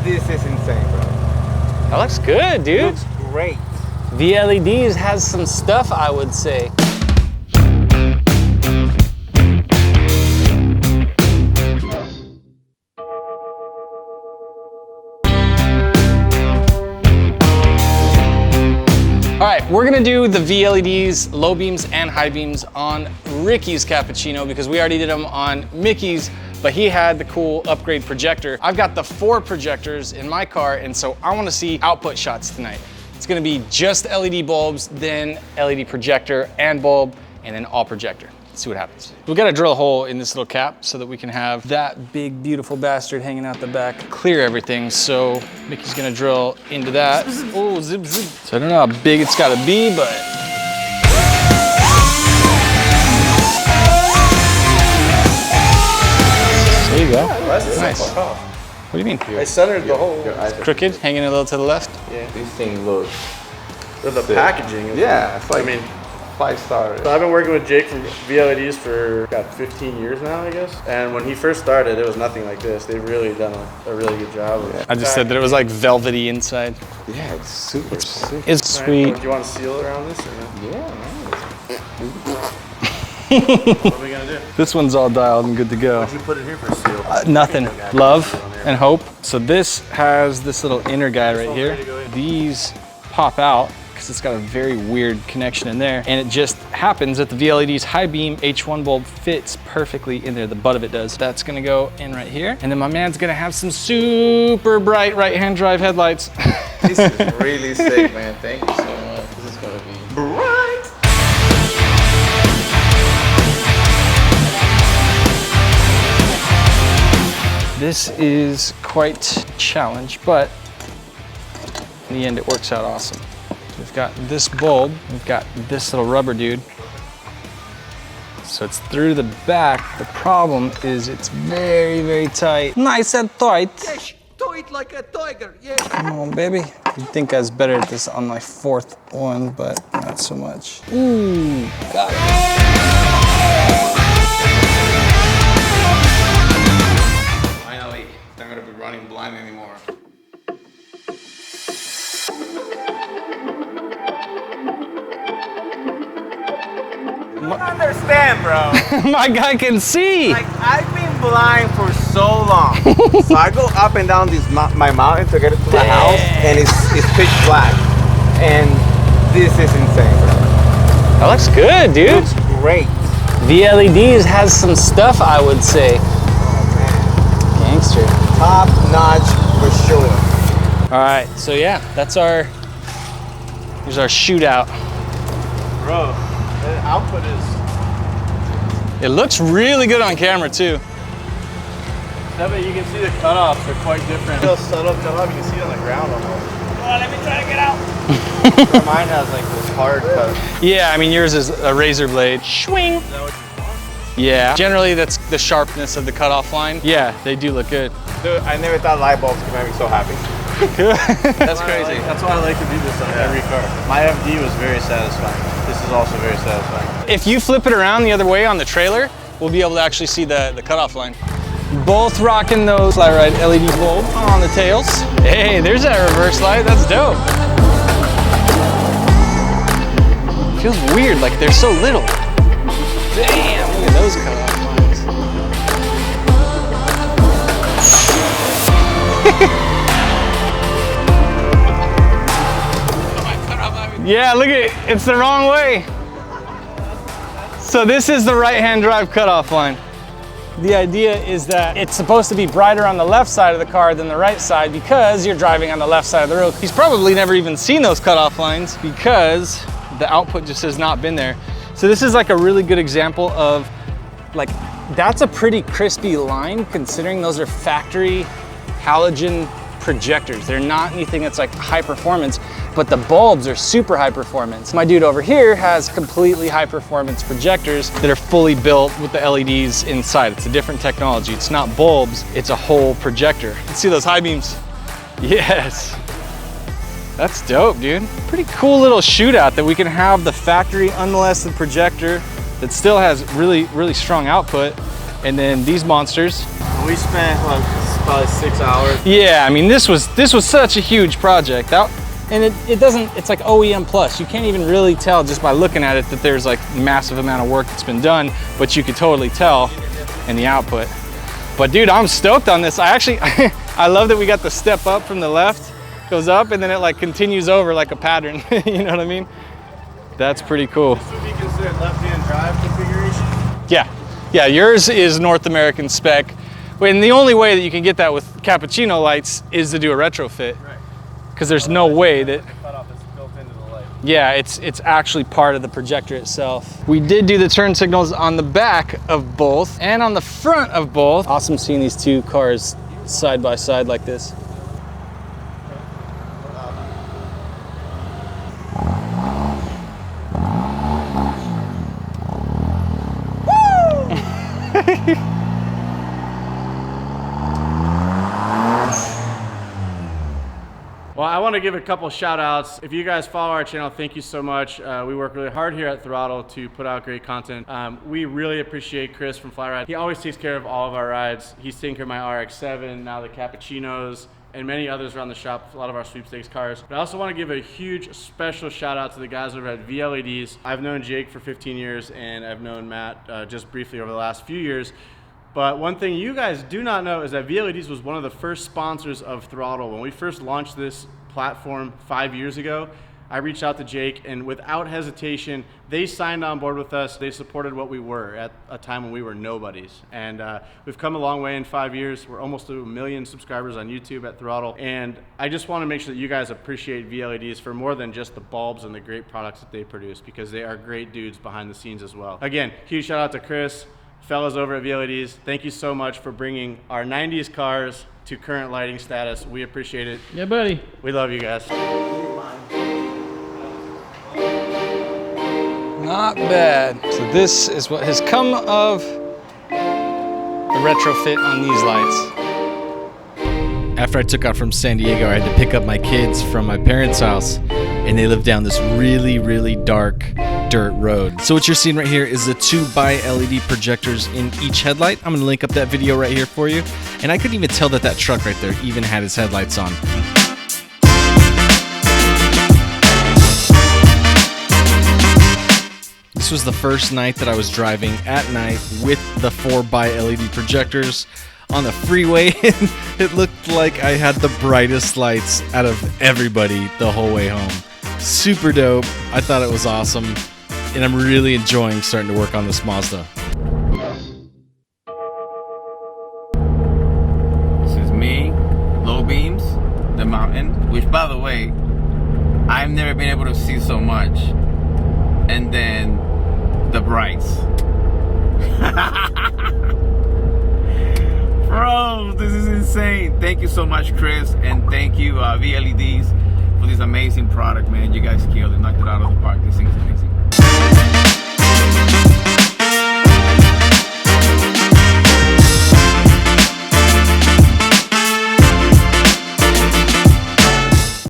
This is insane, bro. That looks good, dude. It looks great. VLEDs has some stuff, I would say. All right, we're gonna do the VLEDs, low beams and high beams on Ricky's Cappuccino because we already did them on Mickey's, but he had the cool upgrade projector. I've got the 4 projectors in my car, and so I wanna see output shots tonight. It's gonna be just LED bulbs, then LED projector and bulb, and then all projector. Let's see what happens. We gotta drill a hole in this little cap so that we can have that big, beautiful bastard hanging out the back, clear everything. So Mickey's gonna drill into that. Oh, zip, zip. So I don't know how big it's gotta be, but. There you go. Nice. What do you mean? I centered the hole. It's crooked, hanging a little to the left. Yeah. These things look. The packaging. Yeah, it's like, I mean, 5-star. so I've been working with Jake from VLEDs for about 15 years now, I guess. And when he first started, it was nothing like this. They've really done a really good job. I just said that it was like velvety inside. Yeah, it's super sick. It's sweet. Do you want to seal around this or no? Yeah, What are we gonna do? This one's all dialed and good to go. What'd you put in here for seal? Nothing. Love and hope. So this has this little inner guy right here. These pop out because it's got a very weird connection in there. And it just happens that the VLED's high beam H1 bulb fits perfectly in there. The butt of it does. That's gonna go in right here. And then my man's gonna have some super bright right-hand drive headlights. This is really sick, man. Thank you so much. This is gonna be bright. This is quite a challenge, but in the end it works out awesome. We've got this bulb, we've got this little rubber dude. So it's through the back. The problem is it's very, very tight. Nice and tight. Yes, do it like a tiger, yes. Come on, baby. You'd think I was better at this on my 4th one, but not so much. Ooh, got it. Finally, I'm gonna be running blind anymore. I don't understand, bro. My guy can see. Like, I've been blind for so long. So I go up and down this my mountain to get it to my house, and it's pitch black. And this is insane, bro. That looks good, dude. It looks great. VLEDs has some stuff, I would say. Gangster. Top notch for sure. All right, so yeah, here's our shootout. Bro, the output is... It looks really good on camera too. Yeah, but you can see the cutoffs are quite different. Real subtle cutoff, you can see it on the ground almost. Oh, let me try to get out. Mine has like this hard cut. Yeah, I mean yours is a razor blade. Swing. Is that what you want? Yeah, generally that's the sharpness of the cutoff line. Yeah, they do look good. Dude, I never thought light bulbs could make me so happy. That's crazy. That's why I like to do this on every car. My FD was very satisfying. This is also very satisfying. If you flip it around the other way on the trailer, we'll be able to actually see the cutoff line. Both rocking those FlyRyde LED bulb on the tails. Hey, there's that reverse light. That's dope. Feels weird, like they're so little. Damn, look at those cutoff lines. Yeah, look at it. It's the wrong way. So this is the right-hand drive cutoff line. The idea is that it's supposed to be brighter on the left side of the car than the right side because you're driving on the left side of the road. He's probably never even seen those cutoff lines because the output just has not been there. So this is like a really good example of like, that's a pretty crispy line considering those are factory halogen projectors. They're not anything that's like high performance, but the bulbs are super high performance. My dude over here has completely high performance projectors that are fully built with the LEDs inside. It's a different technology. It's not bulbs, it's a whole projector. Let's see those high beams. Yes. That's dope, dude. Pretty cool little shootout that we can have the factory unmolested projector that still has really, really strong output. And then these monsters. We spent like probably 6 hours. Yeah, I mean, this was such a huge project. And it doesn't, it's like OEM plus. You can't even really tell just by looking at it that there's like massive amount of work that's been done, but you could totally tell in the output. But dude, I'm stoked on this. I actually, I love that we got the step up from the left, goes up, and then it like continues over like a pattern. You know what I mean? That's pretty cool. This would be considered left-hand drive configuration? Yeah, yours is North American spec. And the only way that you can get that with cappuccino lights is to do a retrofit. Right. Because there's no way that, The cutoff is built into the light. yeah, it's actually part of the projector itself. We did do the turn signals on the back of both and on the front of both. Awesome seeing these two cars side by side like this. Well, I want to give a couple shout outs. If you guys follow our channel, thank you so much. We work really hard here at Throttle to put out great content. We really appreciate Chris from FlyRyde. He always takes care of all of our rides. He's taking care of my RX-7, now the Cappuccinos, and many others around the shop, a lot of our sweepstakes cars. But I also want to give a huge special shout out to the guys over at VLEDs. I've known Jake for 15 years and I've known Matt just briefly over the last few years. But one thing you guys do not know is that VLEDs was one of the first sponsors of Throttle. When we first launched this platform 5 years ago, I reached out to Jake, and without hesitation, they signed on board with us. They supported what we were at a time when we were nobodies. And we've come a long way in 5 years. We're almost to 1 million subscribers on YouTube at Throttle. And I just want to make sure that you guys appreciate VLEDs for more than just the bulbs and the great products that they produce, because they are great dudes behind the scenes as well. Again, huge shout out to Chris. Fellas over at VLEDs, thank you so much for bringing our 90s cars to current lighting status. We appreciate it. Yeah, buddy. We love you guys. Not bad. So this is what has come of the retrofit on these lights. After I took off from San Diego, I had to pick up my kids from my parents' house, and they live down this really, really dark dirt road. So what you're seeing right here is the 2 bi-LED projectors in each headlight. I'm gonna link up that video right here for you. And I couldn't even tell that that truck right there even had his headlights on. This was the first night that I was driving at night with the 4 bi-LED projectors on the freeway. It looked like I had the brightest lights out of everybody the whole way home. Super dope. I thought it was awesome, and I'm really enjoying starting to work on this Mazda. This is me, low beams, the mountain, which by the way, I've never been able to see so much. And then the brights. Bro, this is insane. Thank you so much, Chris, and thank you, VLEDs, for this amazing product, man. You guys killed it, knocked it out of the park. This thing is amazing.